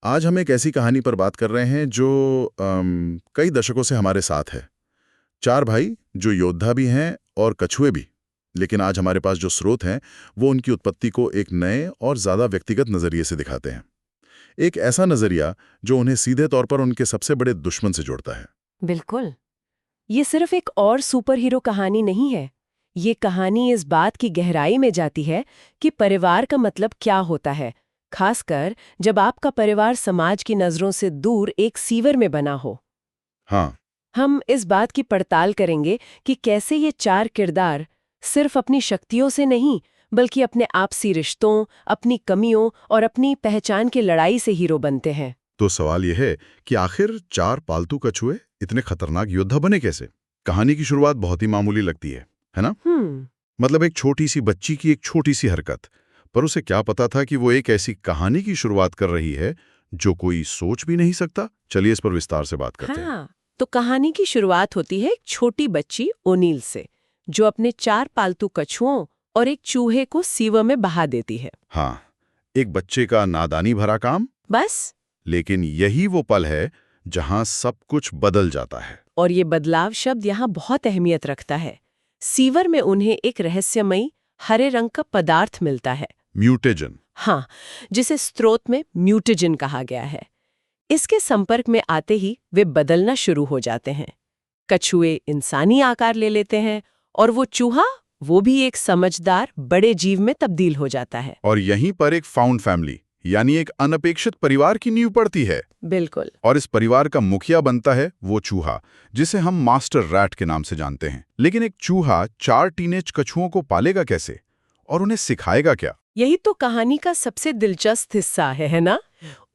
आज हम एक ऐसी कहानी पर बात कर रहे हैं जो कई दशकों से हमारे साथ है। चार भाई जो योद्धा भी हैं और कछुए भी। लेकिन आज हमारे पास जो स्रोत हैं वो उनकी उत्पत्ति को एक नए और ज़्यादा व्यक्तिगत नज़रिए से दिखाते हैं। एक ऐसा नज़रिया जो उन्हें सीधे तौर पर उनके सबसे बड़े दुश्मन से जोड़ता है। बिल्कुल। ये सिर्फ एक और सुपर हीरो कहानी नहीं है। ये कहानी इस बात की गहराई में जाती है कि परिवार का मतलब क्या होता है, खासकर जब आपका परिवार समाज की नज़रों से दूर एक सीवर में बना हो। हाँ। हम इस बात की पड़ताल करेंगे कि कैसे ये चार किरदार सिर्फ अपनी शक्तियों से नहीं, बल्कि अपने आपसी रिश्तों, अपनी कमियों और अपनी पहचान की लड़ाई से हीरो बनते हैं। तो सवाल यह है कि आखिर चार पालतू कछुए इतने खतरनाक योद्धा बने कैसे? कहानी की शुरुआत बहुत ही मामूली लगती है ना? मतलब एक छोटी सी बच्ची की एक छोटी सी हरकत, पर उसे क्या पता था कि वो एक ऐसी कहानी की शुरुआत कर रही है जो कोई सोच भी नहीं सकता। चलिए इस पर विस्तार से बात करते हैं। हाँ, तो कहानी की शुरुआत होती है एक छोटी बच्ची ओनील से, जो अपने चार पालतू कछुओं और एक चूहे को सीवर में बहा देती है। हाँ, एक बच्चे का नादानी भरा काम, बस। लेकिन यही वो पल है जहां सब कुछ बदल जाता है। और ये बदलाव शब्द यहाँ बहुत अहमियत रखता है। सीवर में उन्हें एक रहस्यमयी हरे रंग का पदार्थ मिलता है। म्यूटेजन। हाँ, जिसे स्रोत में म्यूटेजन कहा गया है। इसके संपर्क में आते ही वे बदलना शुरू हो जाते हैं। कछुए इंसानी आकार ले लेते हैं और वो चूहा, वो भी एक समझदार बड़े जीव में तब्दील हो जाता है। और यहीं पर एक फाउंड फैमिली यानी एक अनपेक्षित परिवार की नींव पड़ती है। बिल्कुल। और इस परिवार का मुखिया बनता है वो चूहा, जिसे हम मास्टर रैट के नाम से जानते हैं। लेकिन एक चूहा चार टीनेज कछुओं को पालेगा कैसे और उन्हें सिखाएगा क्या? यही तो कहानी का सबसे दिलचस्प हिस्सा है ना?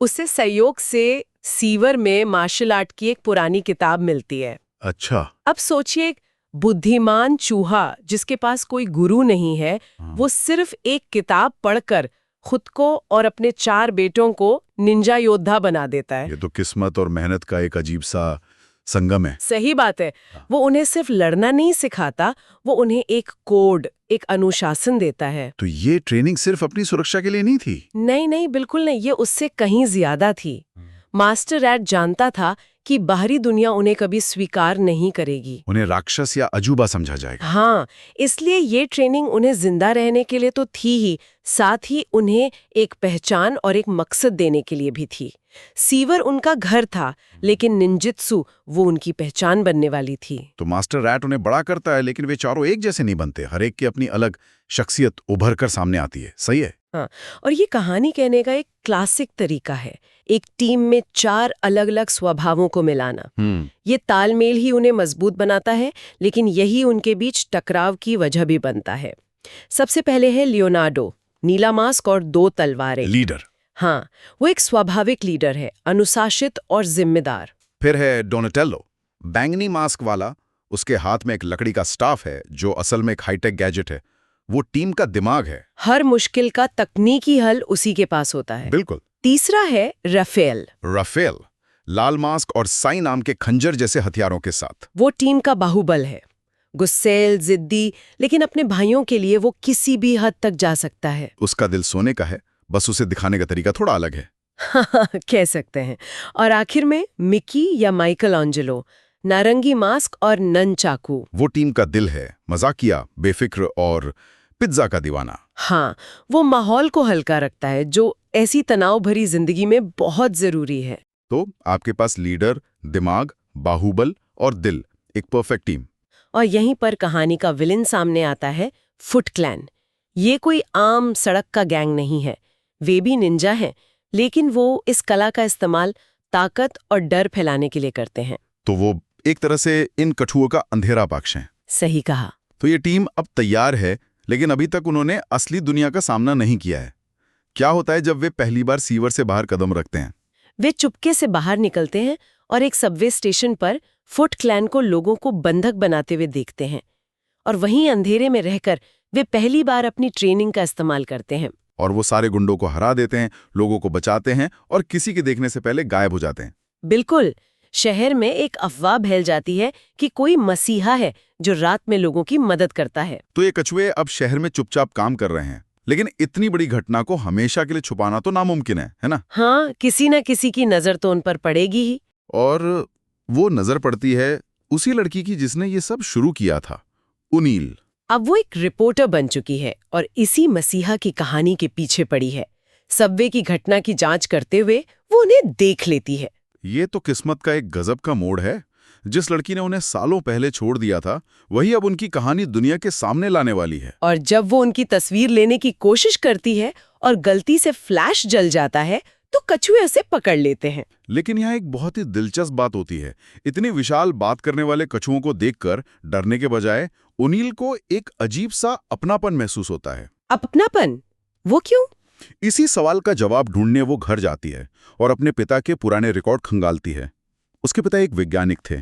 उसे सहयोग से सीवर में मार्शल आर्ट की एक पुरानी किताब मिलती है। अच्छा। अब सोचिए, एक बुद्धिमान चूहा जिसके पास कोई गुरु नहीं है, वो सिर्फ एक किताब पढ़कर खुद को और अपने चार बेटों को निंजा योद्धा बना देता है। ये तो किस्मत और मेहनत का एक अजीब सा संगम है। सही बात है। वो उन्हें सिर्फ लड़ना नहीं सिखाता, वो उन्हें एक कोड, एक अनुशासन देता है। तो ये ट्रेनिंग सिर्फ अपनी सुरक्षा के लिए नहीं थी? नहीं नहीं, बिल्कुल नहीं, ये उससे कहीं ज्यादा थी। मास्टर रैट जानता था कि बाहरी दुनिया उन्हें कभी स्वीकार नहीं करेगी। उन्हें राक्षस या अजूबा समझा जाएगा। हाँ, इसलिए ये ट्रेनिंग उन्हें जिंदा रहने के लिए तो थी ही, साथ ही उन्हें एक पहचान और एक मकसद देने के लिए भी थी। सीवर उनका घर था, लेकिन निंजित्सु वो उनकी पहचान बनने वाली थी। तो मास्टर रैट उन्हें बड़ा करता है, लेकिन वे चारों एक जैसे नहीं बनते। हर एक की अपनी अलग शख्सियत उभर कर सामने आती है। सही है। हाँ, और ये कहानी कहने का एक क्लासिक तरीका है, एक टीम में चार अलग अलग स्वभावों को मिलाना। ये तालमेल ही उन्हें मजबूत बनाता है, लेकिन यही उनके बीच टकराव की वजह भी बनता है। सबसे पहले है लियोनार्डो, नीला मास्क और दो तलवारें। लीडर। हाँ, वो एक स्वाभाविक लीडर है, अनुशासित और जिम्मेदार। फिर है डोनाटेल्लो, बैंगनी मास्क वाला। उसके हाथ में एक लकड़ी का स्टाफ है जो असल में एक हाईटेक गैजेट है। वो टीम का दिमाग है। हर मुश्किल का तकनीकी हल उसी के पास होता है। बिल्कुल। तीसरा है राफेल। राफेल, लाल मास्क और साई नाम के खंजर जैसे हथियारों के साथ। वो टीम का बाहुबल है, गुस्सैल, जिद्दी, लेकिन अपने भाइयों के लिए वो किसी भी हद तक जा सकता है। उसका दिल सोने का है, बस उसे दिखाने का तरीका थोड़ा अलग है। कह सकते हैं। और आखिर में मिकी या माइकल एंजेलो, नारंगी मास्क और नन चाकू। वो टीम का दिल है, मजाकिया, बेफिक्र और पिज्जा का दीवाना। हाँ, वो माहौल को हल्का रखता है, जो ऐसी तनाव भरी जिंदगी में बहुत जरूरी है। तो आपके पास लीडर, दिमाग, बाहुबल और दिल, एक परफेक्ट टीम। और यहीं पर कहानी का विलेन सामने आता है, फुट क्लैन। ये कोई आम सड़क का गैंग नहीं है, वे भी निंजा हैं, लेकिन वो इस कला का इस्तेमाल ताकत और डर फैलाने के लिए करते हैं। तो वो एक तरह से इन कछुओं का अंधेरा पक्ष है। सही कहा। तो ये टीम अब तैयार है, लेकिन अभी तक उन्होंने असली दुनिया का सामना नहीं किया है। क्या होता है जब वे पहली बार सीवर से बाहर कदम रखते हैं? वे चुपके से बाहर निकलते हैं और एक सबवे स्टेशन पर फुट क्लैन को लोगों को बंधक बनाते हुए देखते हैं, और वहीं अंधेरे में रहकर वे पहली बार अपनी ट्रेनिंग का इस्तेमाल करते हैं। और वो सारे गुंडों को हरा देते हैं, लोगों को बचाते हैं और किसी के देखने से पहले गायब हो जाते हैं। बिल्कुल। शहर में एक अफवाह फैल जाती है कि कोई मसीहा है जो रात में लोगों की मदद करता है। तो ये कछुए अब शहर में चुपचाप काम कर रहे हैं, लेकिन इतनी बड़ी घटना को हमेशा के लिए छुपाना तो नामुमकिन है ना? हाँ, किसी न किसी की नजर तो उन पर पड़ेगी ही। और वो नजर पड़ती है उसी लड़की की जिसने ये सब शुरू किया था, ओनील। अब वो एक रिपोर्टर बन चुकी है और इसी मसीहा की कहानी के पीछे पड़ी है। सबवे की घटना की जांच करते हुए वो उन्हें देख लेती है। ये तो किस्मत का एक गजब का मोड़ है। जिस लड़की ने उन्हें सालों पहले छोड़ दिया था, वही अब उनकी कहानी दुनिया के सामने लाने वाली है। और जब वो उनकी तस्वीर लेने की कोशिश करती है और गलती से फ्लैश जल जाता है तो कछुए उसे पकड़ लेते हैं। लेकिन यहाँ एक बहुत ही दिलचस्प बात होती है। इतनी विशाल बात करने वाले कछुओं को देखकर डरने के बजाय ओनील को एक अजीब सा अपनापन महसूस होता है। अपनापन? वो क्यों? इसी सवाल का जवाब ढूंढने वो घर जाती है और अपने पिता के पुराने रिकॉर्ड खंगालती है। उसके पिता एक वैज्ञानिक थे।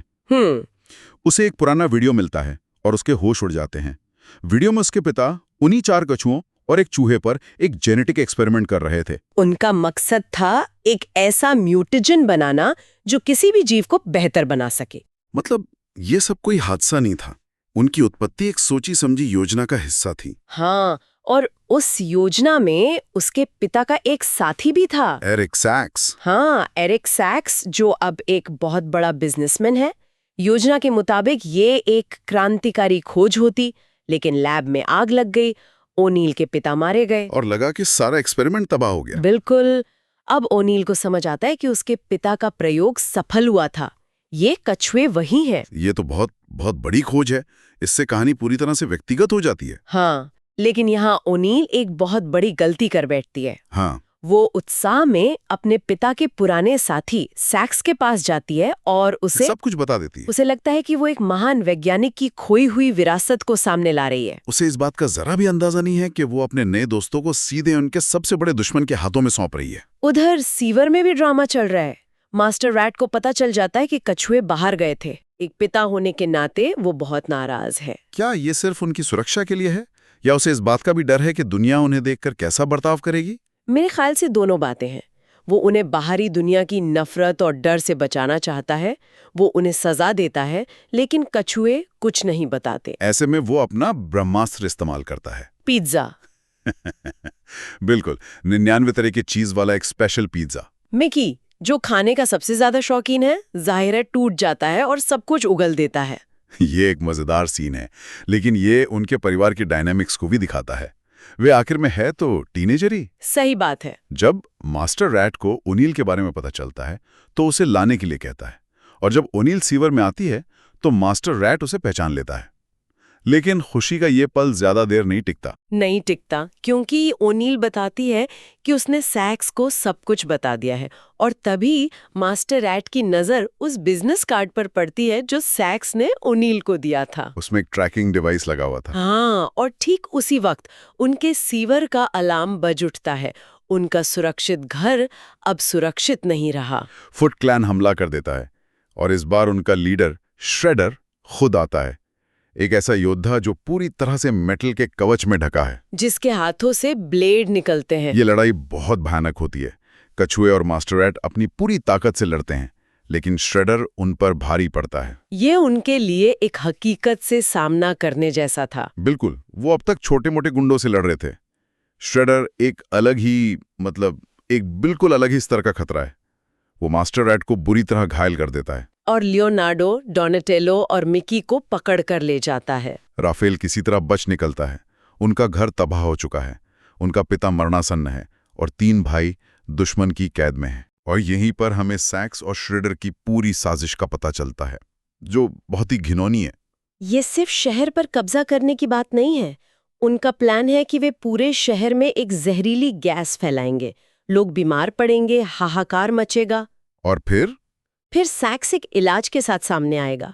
उसे एक पुराना वीडियो मिलता है और उसके होश उड़ जाते हैं। वीडियो में उसके पिता उन्हीं 4 कछुओं और एक चूहे पर एक जेनेटिक एक्सपेरिमेंट कर रहे थे। उनका मकसद था एक ऐसा म्यूटेजन बनाना जो किसी भी जीव को बेहतर बना सके। मतलब ये सब कोई हादसा नहीं था। उनकी उत्पत्ति एक सोची समझी योजना का हिस्सा थी। हाँ, और उस योजना में उसके पिता का एक साथी भी था, एरिक सैक्स। हाँ, एरिक सैक्स, जो अब एक बहुत बड़ा बिजनेसमैन है। योजना के मुताबिक ये एक क्रांतिकारी खोज होती, लेकिन लैब में आग लग गई, ओनील के पिता मारे गए और लगा कि सारा एक्सपेरिमेंट तबाह हो गया। बिल्कुल। अब ओनील को समझ आता है कि उसके पिता का प्रयोग सफल हुआ था। ये कछुए वही हैं। ये तो बहुत बहुत बड़ी खोज है। इससे कहानी पूरी तरह से व्यक्तिगत हो जाती है। हाँ, लेकिन यहाँ ओनील एक बहुत बड़ी गलती कर बैठती है। हाँ, वो उत्साह में अपने पिता के पुराने साथी सैक्स के पास जाती है और उसे सब कुछ बता देती है। उसे लगता है कि वो एक महान वैज्ञानिक की खोई हुई विरासत को सामने ला रही है। उसे इस बात का जरा भी अंदाजा नहीं है कि वो अपने नए दोस्तों को सीधे उनके सबसे बड़े दुश्मन के हाथों में सौंप रही है। उधर सीवर में भी ड्रामा चल रहा है। मास्टर रैट को पता चल जाता है कि कछुए बाहर गए थे। एक पिता होने के नाते वो बहुत नाराज है। क्या ये सिर्फ उनकी सुरक्षा के लिए है, या उसे इस बात का भी डर है कि दुनिया उन्हें देखकर कैसा बर्ताव करेगी? मेरे ख्याल से दोनों बातें हैं। वो उन्हें बाहरी दुनिया की नफरत और डर से बचाना चाहता है। वो उन्हें सजा देता है, लेकिन कछुए कुछ नहीं बताते। ऐसे में वो अपना ब्रह्मास्त्र इस्तेमाल करता है। पिज्जा। बिल्कुल, 99 तरह के चीज वाला एक स्पेशल पिज्जा। मिकी, जो खाने का सबसे ज्यादा शौकीन है, जाहिर है टूट जाता है और सब कुछ उगल देता है। ये एक मजेदार सीन है, लेकिन ये उनके परिवार की डायनामिक्स को भी दिखाता है। वे आखिर में है तो टीनेजर ही। सही बात है। जब मास्टर रैट को ओनील के बारे में पता चलता है तो उसे लाने के लिए कहता है, और जब ओनील सीवर में आती है तो मास्टर रैट उसे पहचान लेता है। लेकिन खुशी का ये पल ज्यादा देर नहीं टिकता, क्योंकि ओनील बताती है कि उसने सैक्स को सब कुछ बता दिया है, और तभी मास्टर रैट की नजर उस बिजनेस कार्ड पर पड़ती है जो सैक्स ने ओनील को दिया था। उसमें एक ट्रैकिंग डिवाइस लगा हुआ था। हाँ, और ठीक उसी वक्त उनके सीवर का अलार्म बज उठता है। उनका सुरक्षित घर अब सुरक्षित नहीं रहा। फुट क्लैन हमला कर देता है, और इस बार उनका लीडर श्रेडर खुद आता है। एक ऐसा योद्धा जो पूरी तरह से मेटल के कवच में ढका है, जिसके हाथों से ब्लेड निकलते हैं। ये लड़ाई बहुत भयानक होती है। कछुए और मास्टर रैट अपनी पूरी ताकत से लड़ते हैं, लेकिन श्रेडर उन पर भारी पड़ता है। ये उनके लिए एक हकीकत से सामना करने जैसा था। बिल्कुल, वो अब तक छोटे मोटे गुंडों से लड़ रहे थे। श्रेडर एक बिल्कुल अलग ही स्तर का खतरा है। वो मास्टर रैट को बुरी तरह घायल कर देता है और लियोनार्डो, डोनाटेलो और मिकी को पकड़ कर ले जाता है। राफेल किसी तरह बच निकलता है। उनका घर तबाह हो चुका है, उनका पिता मरणासन्न है, और 3 भाई दुश्मन की कैद में हैं। और यहीं पर हमें सैक्स और श्रेडर की पूरी साजिश का पता चलता है, जो बहुत ही घिनौनी है। ये सिर्फ शहर पर कब्जा करने की बात नहीं है। उनका प्लान है कि वे पूरे शहर में एक जहरीली गैस फैलाएंगे। लोग बीमार पड़ेंगे, हाहाकार मचेगा। और फिर सैक्स एक इलाज के साथ सामने आएगा।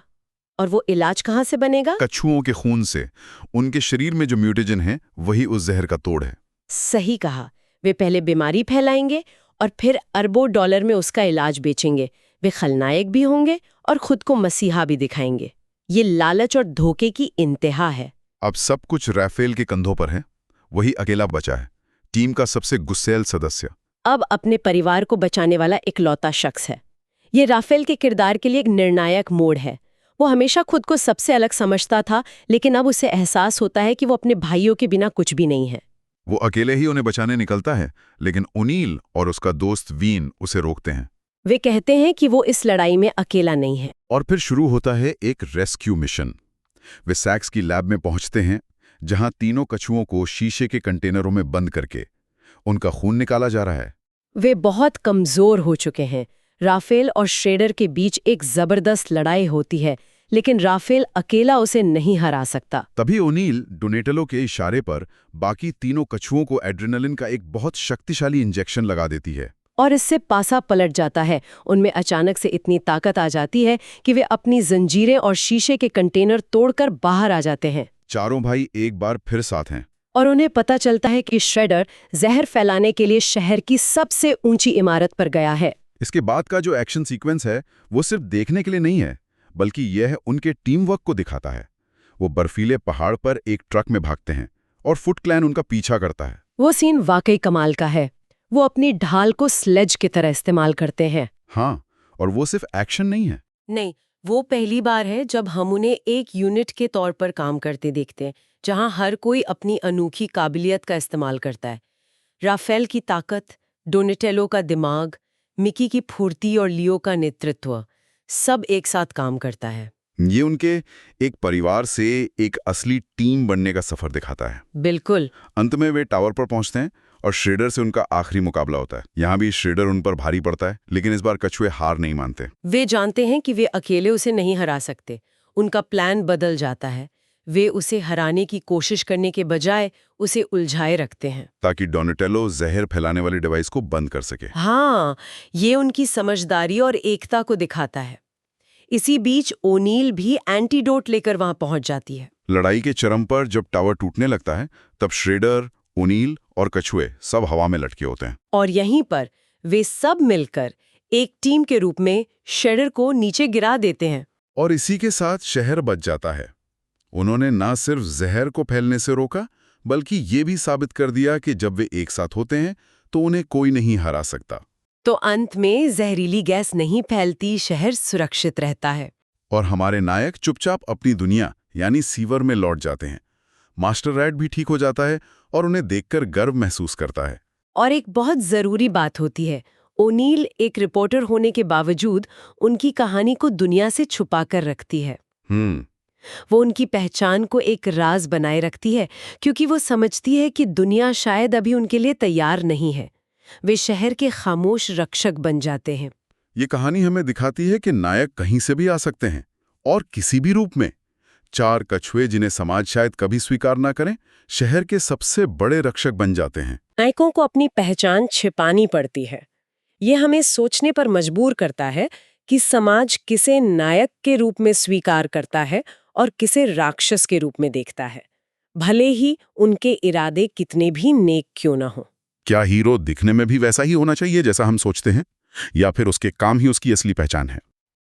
और वो इलाज कहाँ से बनेगा? कछुओं के खून से। उनके शरीर में जो म्यूटेजन है वही उस जहर का तोड़ है। सही कहा। वे पहले बीमारी फैलाएंगे और फिर अरबों डॉलर में उसका इलाज बेचेंगे। वे खलनायक भी होंगे और खुद को मसीहा भी दिखाएंगे। ये लालच और धोखे की इंतहा है। अब सब कुछ राफेल के कंधों पर है। वही अकेला बचा है, टीम का सबसे गुस्सैल सदस्य। अब अपने परिवार को बचाने वाला इकलौता शख्स है। ये राफेल के किरदार के लिए एक निर्णायक मोड़ है। वो हमेशा खुद को सबसे अलग समझता था, लेकिन अब उसे एहसास होता है कि वो अपने भाइयों के बिना कुछ भी नहीं है। वो अकेले ही उन्हें बचाने निकलता है, लेकिन ओनील और उसका दोस्त वीन उसे रोकते हैं। वे कहते हैं कि वो इस लड़ाई में अकेला नहीं है। और फिर शुरू होता है एक रेस्क्यू मिशन। वे सैक्स की लैब में पहुंचते हैं, जहां तीनों कछुओं को शीशे के कंटेनरों में बंद करके उनका खून निकाला जा रहा है। वे बहुत कमजोर हो चुके हैं। राफेल और श्रेडर के बीच एक जबरदस्त लड़ाई होती है, लेकिन राफेल अकेला उसे नहीं हरा सकता। तभी ओनील डोनेटेलो के इशारे पर बाकी तीनों कछुओं को एड्रेनलिन का एक बहुत शक्तिशाली इंजेक्शन लगा देती है। और इससे पासा पलट जाता है। उनमें अचानक से इतनी ताकत आ जाती है कि वे अपनी जंजीरें और शीशे के कंटेनर तोड़कर बाहर आ जाते हैं। चारों भाई एक बार फिर साथ हैं। और उन्हें पता चलता है कि श्रेडर जहर फैलाने के लिए शहर की सबसे ऊंची इमारत पर गया है। इसके बाद का जो एक्शन सीक्वेंस है वो सिर्फ देखने के लिए नहीं है, बल्कि यह उनके टीम वर्क को दिखाता है। वो बर्फीले पहाड़ पर एक ट्रक में भागते हैं और फुट क्लैन उनका पीछा करता है। वो सीन वाकई कमाल का है। वो अपनी ढाल को स्लेज की तरह इस्तेमाल करते हैं। हाँ, और वो सिर्फ एक्शन नहीं है। नहीं, वो पहली बार है जब हम उन्हें एक यूनिट के तौर पर काम करते देखते हैं, जहां हर कोई अपनी अनोखी काबिलियत का इस्तेमाल करता है। राफेल की ताकत, डोनेटेलो का दिमाग, मिकी की फुर्ती और लियो का नेतृत्व, सब एक साथ काम करता है। ये उनके एक परिवार से एक असली टीम बनने का सफर दिखाता है। बिल्कुल। अंत में वे टावर पर पहुंचते हैं और श्रेडर से उनका आखिरी मुकाबला होता है। यहाँ भी श्रेडर उन पर भारी पड़ता है, लेकिन इस बार कछुए हार नहीं मानते। वे जानते हैं कि वे अकेले उसे नहीं हरा सकते। उनका प्लान बदल जाता है। वे उसे हराने की कोशिश करने के बजाय उसे उलझाए रखते हैं, ताकि डोनेटेलो जहर फैलाने वाली डिवाइस को बंद कर सके। हाँ, ये उनकी समझदारी और एकता को दिखाता है। इसी बीच ओनील भी एंटीडोट लेकर वहां पहुंच जाती है। लड़ाई के चरम पर जब टावर टूटने लगता है, तब श्रेडर, ओनील और कछुए सब हवा में लटके होते हैं। और यहीं पर वे सब मिलकर एक टीम के रूप में श्रेडर को नीचे गिरा देते हैं। और इसी के साथ शहर बच जाता है। उन्होंने ना सिर्फ जहर को फैलने से रोका, बल्कि ये भी साबित कर दिया कि जब वे एक साथ होते हैं तो उन्हें कोई नहीं हरा सकता। तो अंत में जहरीली गैस नहीं फैलती, शहर सुरक्षित रहता है। और हमारे नायक चुपचाप अपनी दुनिया यानी सीवर में लौट जाते हैं। मास्टर रैट भी ठीक हो जाता है और उन्हें देखकर गर्व महसूस करता है। और एक बहुत जरूरी बात होती है, ओनील एक रिपोर्टर होने के बावजूद उनकी कहानी को दुनिया से छुपा कर रखती है। वो उनकी पहचान को एक राज बनाए रखती है, क्योंकि वो समझती है कि दुनिया शायद अभी उनके लिए तैयार नहीं है। वे शहर के खामोश रक्षक बन जाते हैं। ये कहानी हमें दिखाती है कि नायक कहीं से भी आ सकते हैं और किसी भी रूप में। चार कछुए जिन्हें समाज शायद कभी स्वीकार ना करें, शहर के सबसे बड़े रक्षक बन जाते हैं। नायकों को अपनी पहचान छिपानी पड़ती है। ये हमें सोचने पर मजबूर करता है कि समाज किसे नायक के रूप में स्वीकार करता है और किसे राक्षस के रूप में देखता है, भले ही उनके इरादे कितने भी नेक क्यों ना हो। क्या हीरो दिखने में भी वैसा ही होना चाहिए जैसा हम सोचते हैं, या फिर उसके काम ही उसकी असली पहचान है?